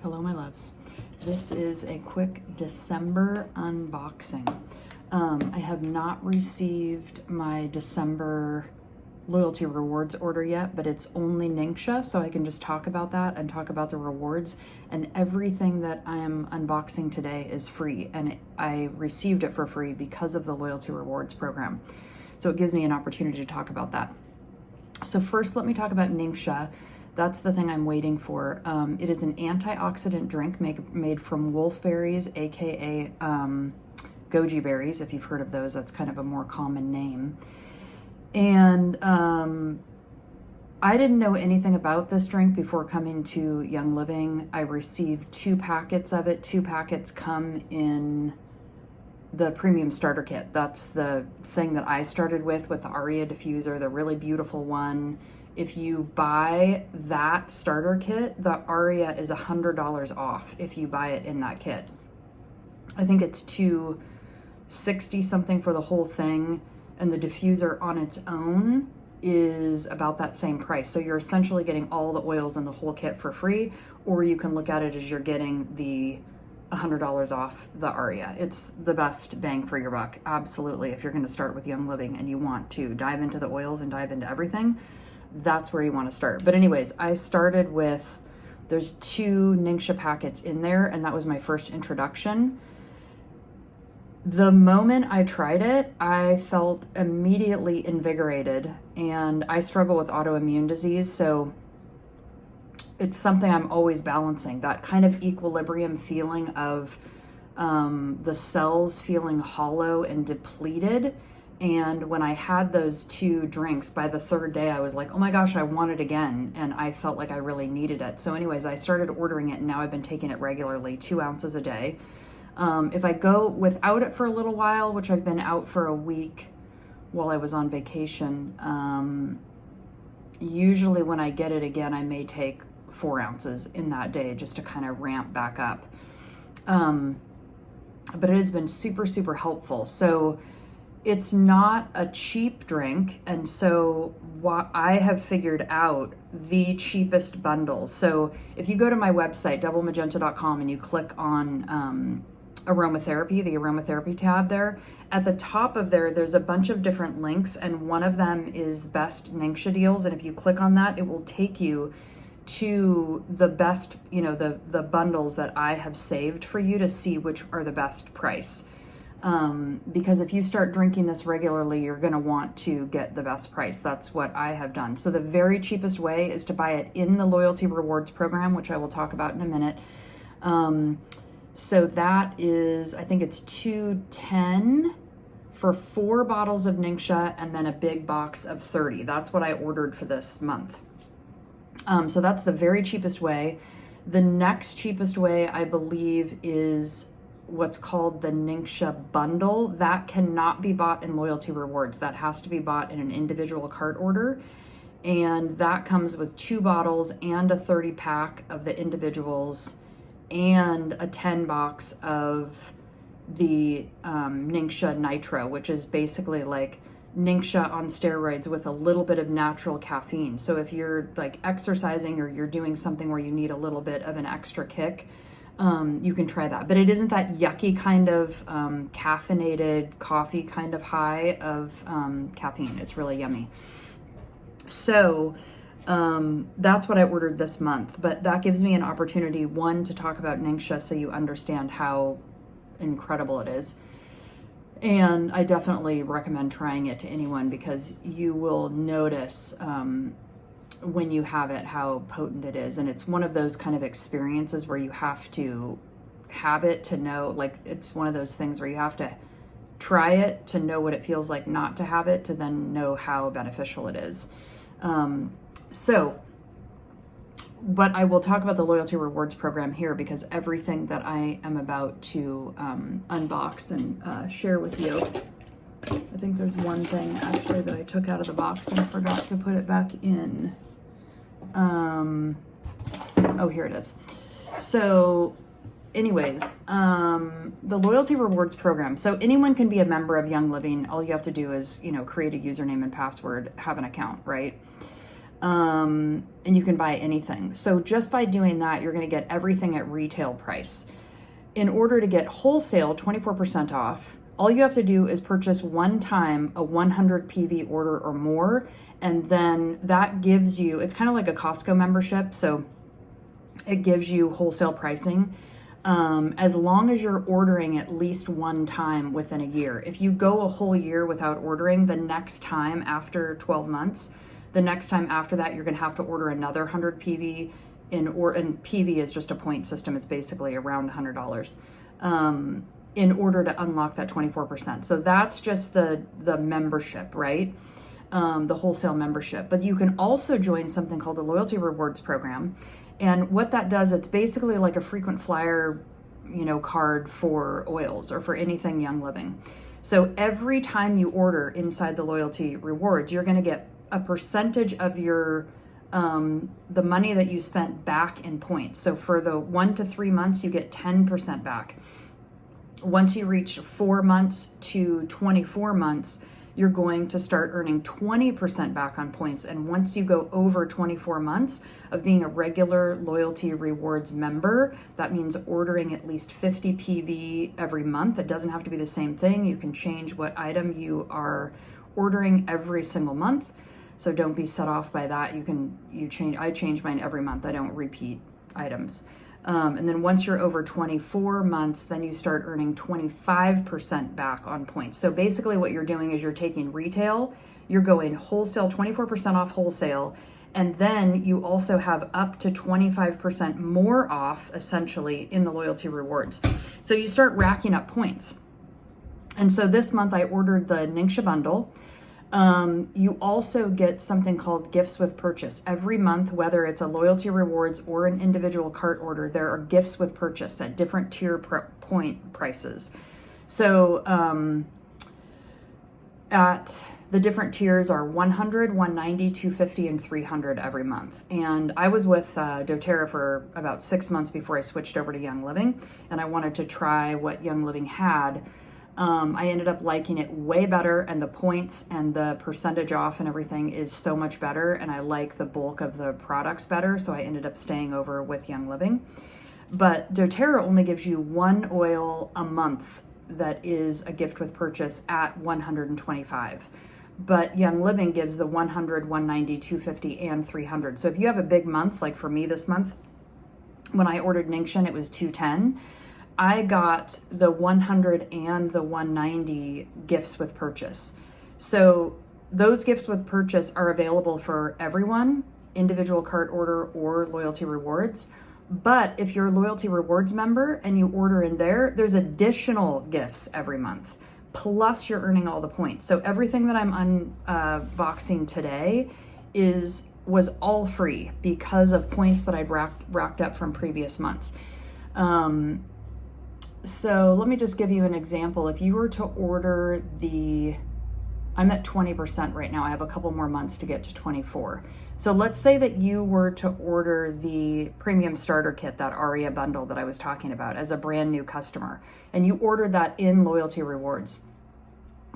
Hello, my loves. This is a quick December unboxing. I have not received my December loyalty rewards order yet, but it's only Ningxia, so I can just talk about that and talk about the rewards. And everything that I am unboxing today is free, and I received it for free because of the loyalty rewards program. So it gives me an opportunity to talk about that. So first, let me talk about Ningxia. That's the thing I'm waiting for. It is an antioxidant drink made from wolfberries, aka goji berries. If you've heard of those, that's kind of a more common name. And I didn't know anything about this drink before coming to Young Living. I received 2 packets of it. 2 packets come in the premium starter kit. That's the thing that I started with the Aria diffuser, the really beautiful one. If you buy that starter kit, the Aria is $100 off if you buy it in that kit. I think it's $260 something for the whole thing, and the diffuser on its own is about that same price. So you're essentially getting all the oils in the whole kit for free, or you can look at it as you're getting the $100 off the Aria. It's the best bang for your buck, absolutely. If you're going to start with Young Living and you want to dive into the oils and dive into everything, that's where you want to start. But anyways, I started with, there's 2 Ningxia packets in there, and that was my first introduction. The moment I tried it, I felt immediately invigorated, and I struggle with autoimmune disease, so it's something I'm always balancing, that kind of equilibrium feeling of the cells feeling hollow and depleted. And when I had those 2 drinks, by the 3rd day, I was like, oh my gosh, I want it again. And I felt like I really needed it. So anyways, I started ordering it, and now I've been taking it regularly, 2 ounces a day. If I go without it for a little while, which I've been out for a week while I was on vacation, usually when I get it again, I may take 4 ounces in that day just to kind of ramp back up. But it has been super, super helpful. So it's not a cheap drink, and so what I have figured out the cheapest bundles. So if you go to my website, doublemagenta.com, and you click on aromatherapy, the aromatherapy tab there, at the top of there's a bunch of different links, and one of them is best Ningxia deals. And if you click on that, it will take you to the best, the bundles that I have saved for you to see which are the best price. Because if you start drinking this regularly, you're going to want to get the best price. That's what I have done. So the very cheapest way is to buy it in the loyalty rewards program, which I will talk about in a minute. So that is, I think it's $210 for 4 bottles of Ningxia, and then a big box of 30. That's what I ordered for this month. So that's the very cheapest way. The next cheapest way, I believe, is what's called the Ningxia bundle. That cannot be bought in loyalty rewards. That has to be bought in an individual cart order. And that comes with 2 bottles and a 30 pack of the individuals and a 10 box of the Ningxia Nitro, which is basically like Ningxia on steroids with a little bit of natural caffeine. So if you're like exercising or you're doing something where you need a little bit of an extra kick, you can try that. But it isn't that yucky kind of caffeinated coffee kind of high of caffeine. It's really yummy. So that's what I ordered this month. But that gives me an opportunity, one, to talk about Ningxia so you understand how incredible it is. And I definitely recommend trying it to anyone, because you will notice when you have it how potent it is. And it's one of those kind of experiences where you have to have it to know, like, it's one of those things where you have to try it to know what it feels like not to have it, to then know how beneficial it is. But I will talk about the loyalty rewards program here, because everything that I am about to unbox and share with you, I think there's one thing actually that I took out of the box and I forgot to put it back in. Oh, here it is. So anyways, the loyalty rewards program. So anyone can be a member of Young Living. All you have to do is, create a username and password, have an account, right? And you can buy anything. So just by doing that, you're going to get everything at retail price. In order to get wholesale 24% off, all you have to do is purchase one time a 100 PV order or more, and then that gives you, it's kind of like a Costco membership, so it gives you wholesale pricing as long as you're ordering at least one time within a year. If you go a whole year without ordering, the next time after 12 months, the next time after that, you're going to have to order another 100 PV. And PV is just a point system. It's basically around $100 in order to unlock that 24%. So that's just the membership, right? The wholesale membership. But you can also join something called the Loyalty Rewards Program. And what that does, it's basically like a frequent flyer, card for oils or for anything Young Living. So every time you order inside the Loyalty Rewards, you're going to get a percentage of your the money that you spent back in points. So for the 1 to 3 months, you get 10% back. Once you reach 4 months to 24 months, you're going to start earning 20% back on points. And once you go over 24 months of being a regular Loyalty Rewards member, that means ordering at least 50 PV every month. It doesn't have to be the same thing. You can change what item you are ordering every single month. So don't be set off by that. I change mine every month. I don't repeat items. And then once you're over 24 months, then you start earning 25% back on points. So basically what you're doing is you're taking retail, you're going wholesale, 24% off wholesale, and then you also have up to 25% more off essentially in the Loyalty Rewards. So you start racking up points. And so this month I ordered the Ningxia bundle. You also get something called gifts with purchase. Every month, whether it's a Loyalty Rewards or an individual cart order, there are gifts with purchase at different tier point prices. So at the different tiers are 100, 190, 250, and 300 every month. And I was with doTERRA for about 6 months before I switched over to Young Living, and I wanted to try what Young Living had. I ended up liking it way better, and the points and the percentage off and everything is so much better, and I like the bulk of the products better, so I ended up staying over with Young Living. But doTERRA only gives you one oil a month that is a gift with purchase at 125. But Young Living gives the 100, 190, 250, and 300. So if you have a big month, like for me this month, when I ordered Ningxia, it was 210. I got the 100 and the 190 gifts with purchase. So those gifts with purchase are available for everyone, individual cart order or Loyalty Rewards. But if you're a Loyalty Rewards member and you order in there, there's additional gifts every month. Plus you're earning all the points. So everything that I'm unboxing today was all free because of points that I'd racked up from previous months. So let me just give you an example. If you were to order I'm at 20% right now. I have a couple more months to get to 24. So let's say that you were to order the premium starter kit, that Aria bundle that I was talking about, as a brand new customer, and you ordered that in Loyalty Rewards.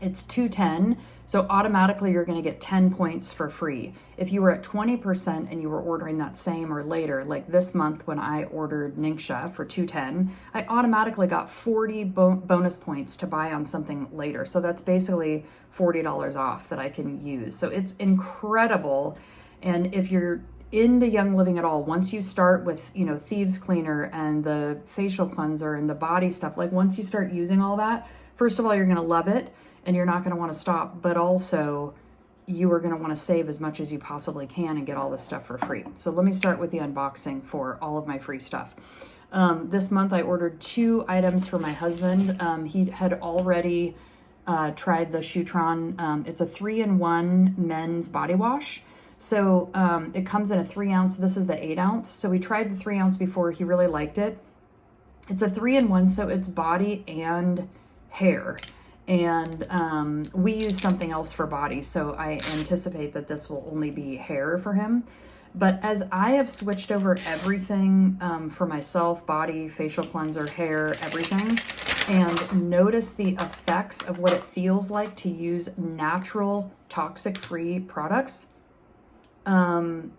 It's $210, so automatically you're going to get 10 points for free. If you were at 20% and you were ordering that same or later, like this month when I ordered Ningxia for $210, I automatically got 40 bonus points to buy on something later. So that's basically $40 off that I can use. So it's incredible. And if you're into Young Living at all, once you start with, Thieves Cleaner and the facial cleanser and the body stuff, like once you start using all that, first of all, you're going to love it. And you're not going to want to stop, but also you are going to want to save as much as you possibly can and get all this stuff for free. So let me start with the unboxing for all of my free stuff. This month I ordered 2 items for my husband. He had already tried the Shutron. It's a 3-in-1 men's body wash. So it comes in a 3 ounce. This is the 8 ounce. So we tried the 3 ounce before. He really liked it. It's a 3-in-1, so it's body and hair. And we use something else for body, so I anticipate that this will only be hair for him. But as I have switched over everything for myself, body, facial cleanser, hair, everything, and notice the effects of what it feels like to use natural, toxic-free products,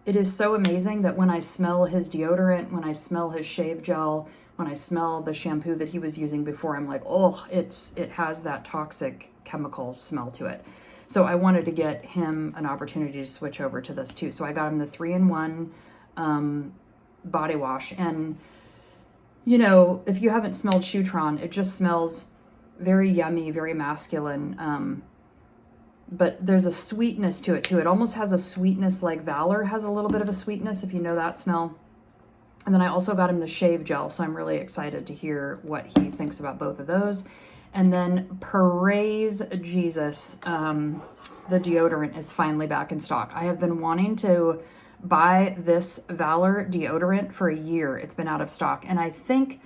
It is so amazing that when I smell his deodorant, when I smell his shave gel, when I smell the shampoo that he was using before, I'm like, oh, it has that toxic chemical smell to it. So I wanted to get him an opportunity to switch over to this too. So I got him the 3-in-1 body wash. And, you know, if you haven't smelled Shutron, it just smells very yummy, very masculine. But there's a sweetness to it too. It almost has a sweetness like Valor has a little bit of a sweetness, if you know that smell. And then I also got him the shave gel, so I'm really excited to hear what he thinks about both of those. And then praise Jesus, the deodorant is finally back in stock. I have been wanting to buy this Valor deodorant for a year. It's been out of stock. And I think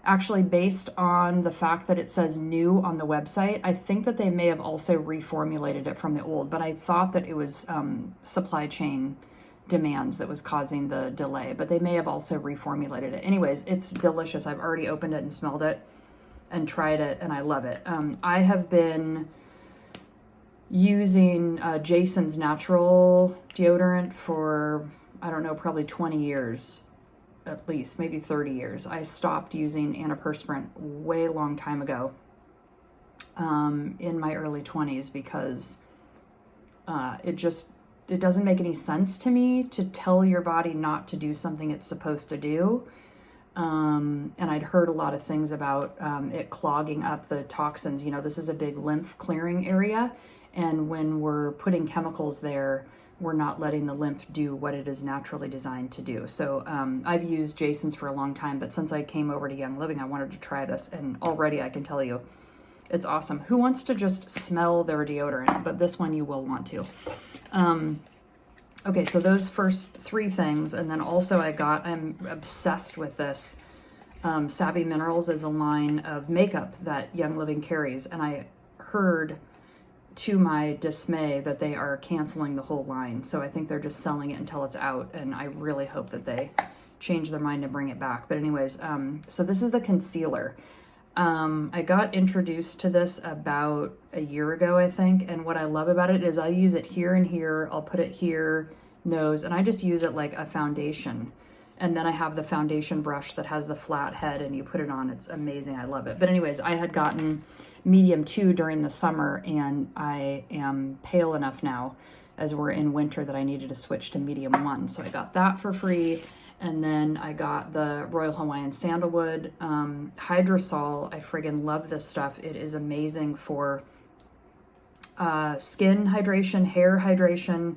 actually, based on the fact that it says new on the website, I think that they may have also reformulated it from the old, but I thought that it was supply chain demands that was causing the delay, but they may have also reformulated it. Anyways, it's delicious. I've already opened it and smelled it and tried it, and I love it. I have been using Jason's Natural deodorant for, I don't know, probably 20 years. At least, maybe 30 years. I stopped using antiperspirant way long time ago in my early 20s because it doesn't make any sense to me to tell your body not to do something it's supposed to do. And I'd heard a lot of things about it clogging up the toxins. You know, this is a big lymph clearing area, and when we're putting chemicals there, we're not letting the lymph do what it is naturally designed to do. So I've used Jason's for a long time, but since I came over to Young Living, I wanted to try this, and already I can tell you, it's awesome. Who wants to just smell their deodorant? But this one you will want to. Okay, so those first 3 things, and then also I'm obsessed with this. Savvy Minerals is a line of makeup that Young Living carries, and I heard, to my dismay, that they are canceling the whole line. So I think they're just selling it until it's out, and I really hope that they change their mind and bring it back. But anyways, so this is the concealer. I got introduced to this about a year ago, I think, and what I love about it is I use it here and here. I'll put it here, nose, and I just use it like a foundation. And then I have the foundation brush that has the flat head, and you put it on. It's amazing. I love it. But anyways, I had gotten medium 2 during the summer, and I am pale enough now as we're in winter that I needed to switch to medium 1. So I got that for free. And then I got the Royal Hawaiian Sandalwood Hydrosol. I friggin' love this stuff. It is amazing for skin hydration, hair hydration.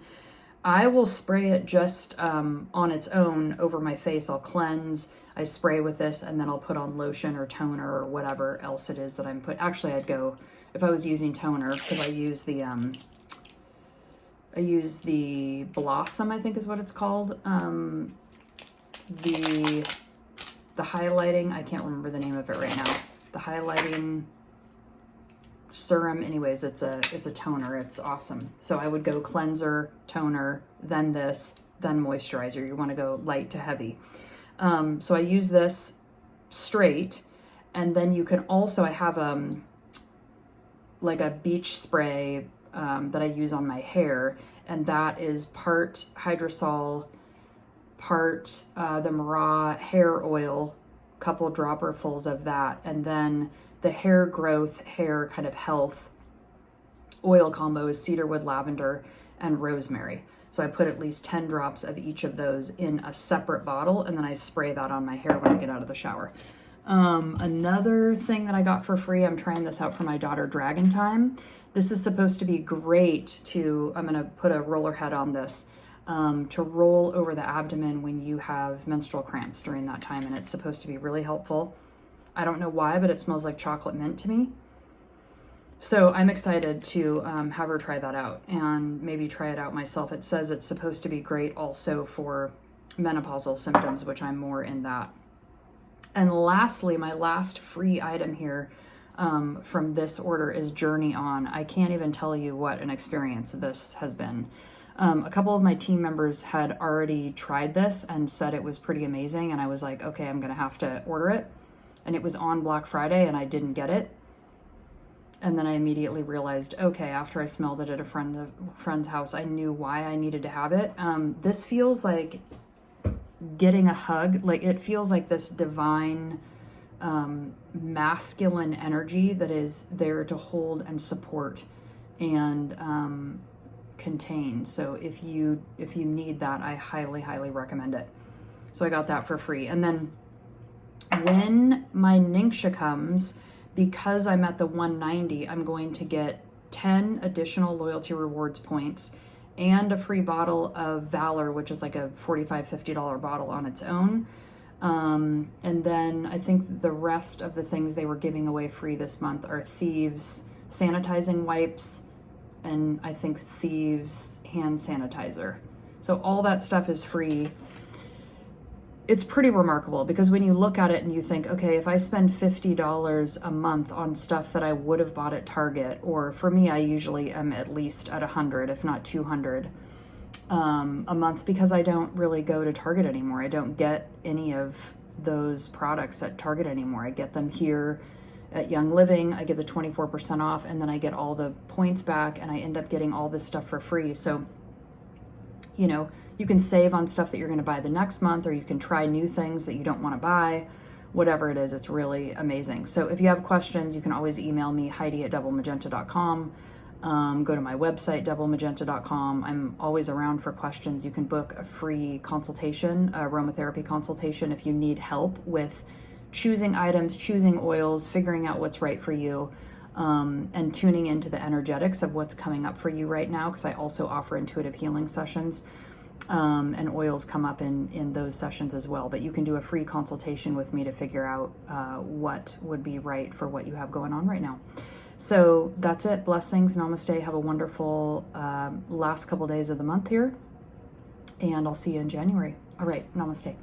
I will spray it just on its own over my face. I'll cleanse, I spray with this, and then I'll put on lotion or toner or whatever else it is that I'm putting. Actually, I'd go, if I was using toner, because I use the Blossom, I think is what it's called. The highlighting, I can't remember the name of it right now. The highlighting serum, anyways, it's a toner. It's awesome. So I would go cleanser, toner, then this, then moisturizer. You want to go light to heavy. So I use this straight, and then you can also, I have like a beach spray that I use on my hair, and that is part hydrosol, part the Mara hair oil, couple dropperfuls of that, and then the hair growth, hair kind of health oil combo is cedarwood, lavender, and rosemary. So I put at least 10 drops of each of those in a separate bottle, and then I spray that on my hair when I get out of the shower. Another thing that I got for free, I'm trying this out for my daughter, Dragon Time. This is supposed to be great to, I'm going to put a roller head on this, to roll over the abdomen when you have menstrual cramps during that time, and it's supposed to be really helpful. I don't know why, but it smells like chocolate mint to me. So I'm excited to have her try that out and maybe try it out myself. It says it's supposed to be great also for menopausal symptoms, which I'm more in that. And lastly, my last free item here from this order is Journey On. I can't even tell you what an experience this has been. A couple of my team members had already tried this and said it was pretty amazing, and I was like, okay, I'm gonna have to order it. And it was on Black Friday and I didn't get it. And then I immediately realized, okay, after I smelled it at a friend's house, I knew why I needed to have it. This feels like getting a hug. Like, it feels like this divine masculine energy that is there to hold and support and contain. So if you need that, I highly recommend it. So I got that for free. And then when my Ningxia comes, because I'm at the 190, I'm going to get 10 additional loyalty rewards points and a free bottle of Valor, which is like a $45, $50 bottle on its own. And then I think the rest of the things they were giving away free this month are Thieves sanitizing wipes, and I think Thieves hand sanitizer. So all that stuff is free. It's pretty remarkable because when you look at it and you think, okay, if I spend $50 a month on stuff that I would have bought at Target, or for me, I usually am at least at 100, if not 200 a month, because I don't really go to Target anymore. I don't get any of those products at Target anymore. I get them here at Young Living. I get the 24% off, and then I get all the points back, and I end up getting all this stuff for free. So, you know, you can save on stuff that you're going to buy the next month, or you can try new things that you don't want to buy. Whatever it is, it's really amazing. So if you have questions, you can always email me, Heidi@doublemagenta.com. Go to my website, doublemagenta.com. I'm always around for questions. You can book a free consultation, aromatherapy consultation, if you need help with choosing items, choosing oils, figuring out what's right for you, and tuning into the energetics of what's coming up for you right now, because I also offer intuitive healing sessions, and oils come up in those sessions as well. But you can do a free consultation with me to figure out what would be right for what you have going on right now. So that's it. Blessings. Namaste. Have a wonderful last couple days of the month here, and I'll see you in January. All right. Namaste.